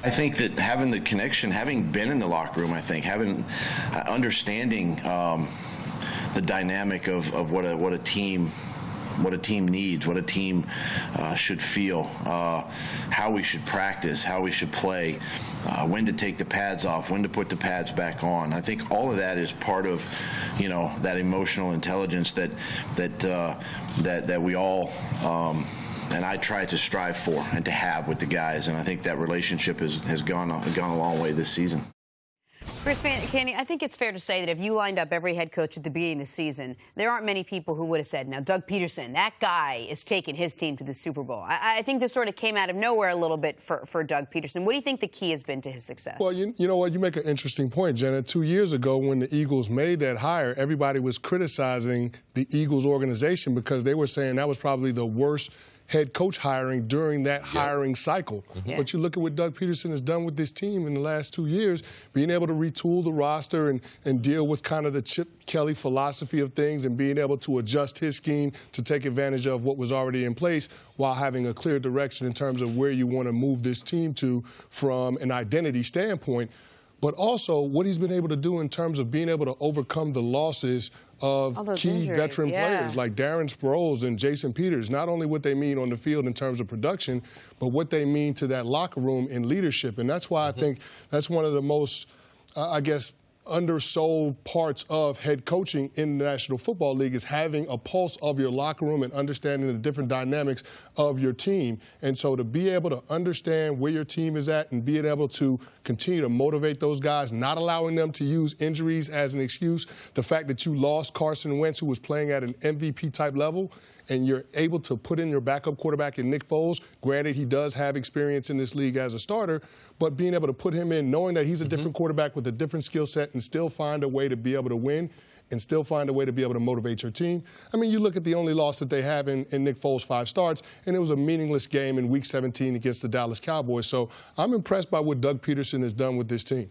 I think that having the connection, having been in the locker room, I think, understanding the dynamic of what a team needs, what a team should feel, how we should practice, how we should play, when to take the pads off, when to put the pads back on. I think all of that is part of, that emotional intelligence that we all and I try to strive for and to have with the guys. And I think that relationship has gone a long way this season. Cris, Canty, I think it's fair to say that if you lined up every head coach at the beginning of the season, there aren't many people who would have said, now, Doug Pederson, that guy is taking his team to the Super Bowl. I think this sort of came out of nowhere a little bit for Doug Pederson. What do you think the key has been to his success? Well, you know what? You make an interesting point, Jenna. 2 years ago, when the Eagles made that hire, everybody was criticizing the Eagles organization because they were saying that was probably the worst head coach hiring during that hiring cycle. But you look at what Doug Pederson has done with this team in the last 2 years, being able to retool the roster and deal with kind of the Chip Kelly philosophy of things and being able to adjust his scheme to take advantage of what was already in place while having a clear direction in terms of where you want to move this team to from an identity standpoint. But also what he's been able to do in terms of being able to overcome the losses of key veteran players like Darren Sproles and Jason Peters, not only what they mean on the field in terms of production, but what they mean to that locker room in leadership. And that's why I think that's one of the most, I guess, undersold parts of head coaching in the National Football League is having a pulse of your locker room and understanding the different dynamics of your team. And so to be able to understand where your team is at and being able to continue to motivate those guys, not allowing them to use injuries as an excuse, the fact that you lost Carson Wentz, who was playing at an MVP-type level, and you're able to put in your backup quarterback in Nick Foles. Granted, he does have experience in this league as a starter, but being able to put him in, knowing that he's a different quarterback with a different skill set and still find a way to be able to win and still find a way to be able to motivate your team. I mean, you look at the only loss that they have in Nick Foles' 5 starts, and it was a meaningless game in Week 17 against the Dallas Cowboys. So I'm impressed by what Doug Pederson has done with this team.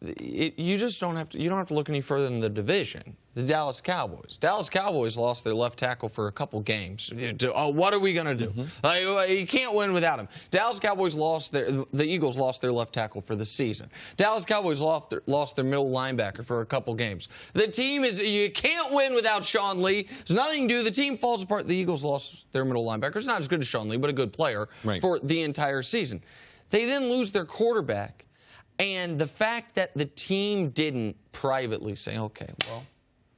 You just don't have to. You don't have to look any further than the division. The Dallas Cowboys. Dallas Cowboys lost their left tackle for a couple games. What are we going to do? You can't win without him. Dallas Cowboys the Eagles lost their left tackle for the season. Dallas Cowboys lost their middle linebacker for a couple games. The team you can't win without Sean Lee. There's nothing to do. The team falls apart. The Eagles lost their middle linebacker. It's not as good as Sean Lee, but a good player for the entire season. They then lose their quarterback. And the fact that the team didn't privately say, okay, well,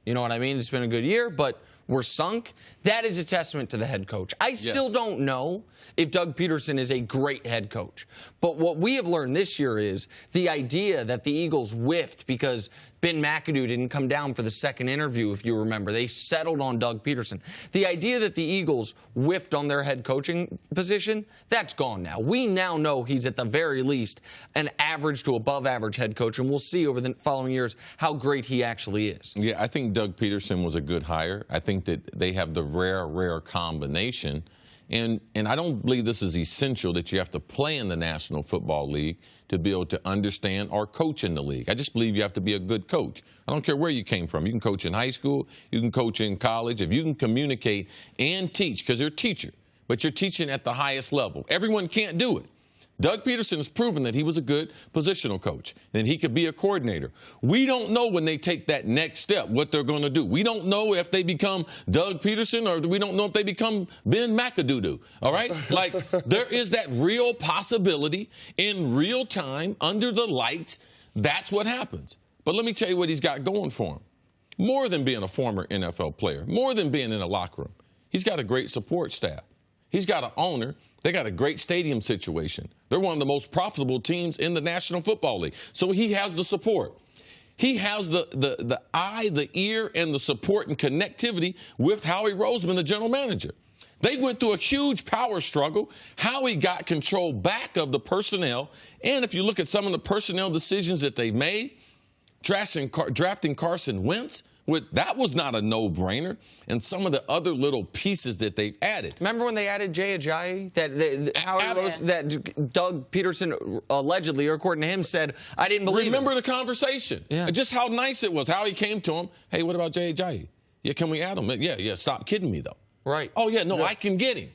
you know what I mean? It's been a good year, but we're sunk. That is a testament to the head coach. I still don't know if Doug Pederson is a great head coach. But what we have learned this year is the idea that the Eagles whiffed because Ben McAdoo didn't come down for the second interview, if you remember. They settled on Doug Pederson. The idea that the Eagles whiffed on their head coaching position, that's gone now. We now know he's at the very least an average to above average head coach, and we'll see over the following years how great he actually is. Yeah, I think Doug Pederson was a good hire. I think that they have the rare combination. And I don't believe this is essential that you have to play in the National Football League to be able to understand or coach in the league. I just believe you have to be a good coach. I don't care where you came from. You can coach in high school. You can coach in college. If you can communicate and teach, because you're a teacher, but you're teaching at the highest level. Everyone can't do it. Doug Pederson has proven that he was a good positional coach, and he could be a coordinator. We don't know when they take that next step what they're going to do. We don't know if they become Doug Pederson or we don't know if they become Ben McAdoo. All right? Like, there is that real possibility in real time under the lights. That's what happens. But let me tell you what he's got going for him. More than being a former NFL player, more than being in a locker room, he's got a great support staff. He's got an owner. They got a great stadium situation. They're one of the most profitable teams in the National Football League. So he has the support. He has the eye, the ear, and the support and connectivity with Howie Roseman, the general manager. They went through a huge power struggle. Howie got control back of the personnel. And if you look at some of the personnel decisions that they made, drafting Carson Wentz, that was not a no-brainer, and some of the other little pieces that they've added. Remember when they added Jay Ajayi? That Doug Pederson allegedly, or according to him, said, I didn't believe it. Remember the conversation. Yeah. Just how nice it was, how he came to him. Hey, what about Jay Ajayi? Yeah, can we add him? Yeah, stop kidding me, though. Right. Oh, yeah, no, I can get him.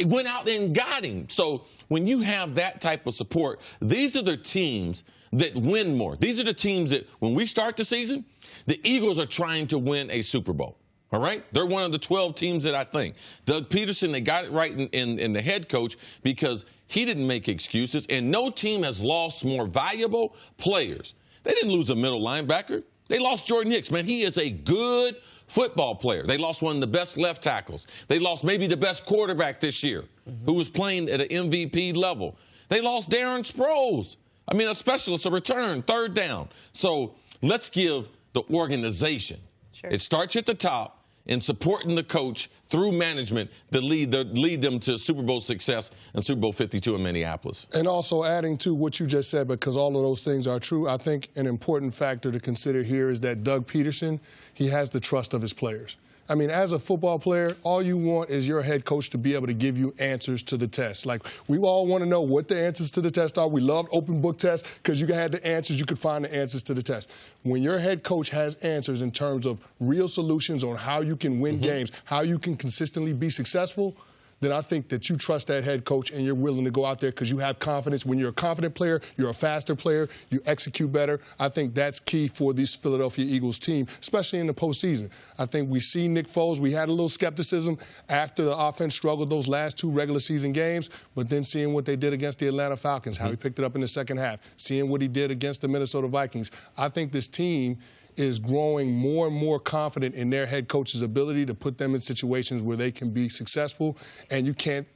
went out and got him. So when you have that type of support, these are the teams that win more. These are the teams that when we start the season, the Eagles are trying to win a Super Bowl. All right? They're one of the 12 teams that I think. Doug Pederson, they got it right in the head coach because he didn't make excuses, and no team has lost more valuable players. They didn't lose a middle linebacker. They lost Jordan Hicks. Man, he is a good football player. They lost one of the best left tackles. They lost maybe the best quarterback this year who was playing at an MVP level. They lost Darren Sproles. I mean, a specialist, a return, third down. So let's give the organization. Sure. It starts at the top and supporting the coach through management to lead them to Super Bowl success and Super Bowl 52 in Minneapolis. And also adding to what you just said, because all of those things are true, I think an important factor to consider here is that Doug Pederson, he has the trust of his players. I mean, as a football player, all you want is your head coach to be able to give you answers to the test. Like, we all want to know what the answers to the test are. We loved open book tests because you had the answers. You could find the answers to the test. When your head coach has answers in terms of real solutions on how you can win games, how you can consistently be successful, then I think that you trust that head coach and you're willing to go out there because you have confidence. When you're a confident player, you're a faster player, you execute better. I think that's key for this Philadelphia Eagles team, especially in the postseason. I think we see Nick Foles. We had a little skepticism after the offense struggled those last 2 regular season games, but then seeing what they did against the Atlanta Falcons, how he picked it up in the second half, seeing what he did against the Minnesota Vikings, I think this team is growing more and more confident in their head coach's ability to put them in situations where they can be successful, and you can't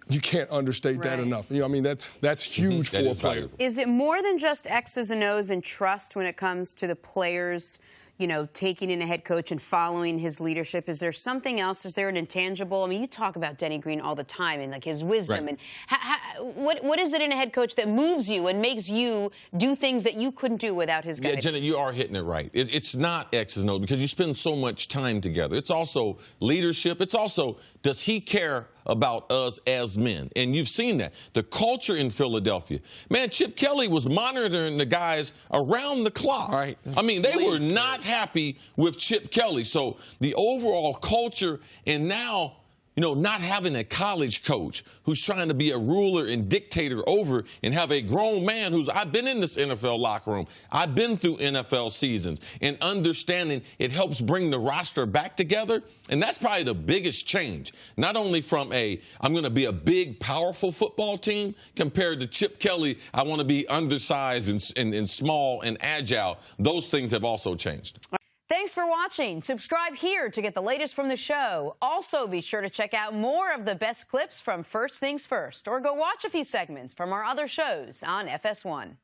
understate that enough. You know, I mean, that's huge for a player. Is it more than just X's and O's and trust when it comes to the players, you know, taking in a head coach and following his leadership? Is there something else? Is there an intangible? I mean, you talk about Denny Green all the time and, like, his wisdom. Right. And what is it in a head coach that moves you and makes you do things that you couldn't do without his guidance? Yeah, Jenna, you are hitting it right. It's not X's and O's because you spend so much time together. It's also leadership. It's also, does he care about us as men? And you've seen that. The culture in Philadelphia. Man, Chip Kelly was monitoring the guys around the clock. Right. I mean, they were not happy with Chip Kelly. So the overall culture, and now, you know, not having a college coach who's trying to be a ruler and dictator over and have a grown man who's, I've been in this NFL locker room. I've been through NFL seasons, and understanding it helps bring the roster back together. And that's probably the biggest change. Not only from I'm going to be a big, powerful football team compared to Chip Kelly, I want to be undersized and small and agile. Those things have also changed. Thanks for watching. Subscribe here to get the latest from the show. Also, be sure to check out more of the best clips from First Things First, or go watch a few segments from our other shows on FS1.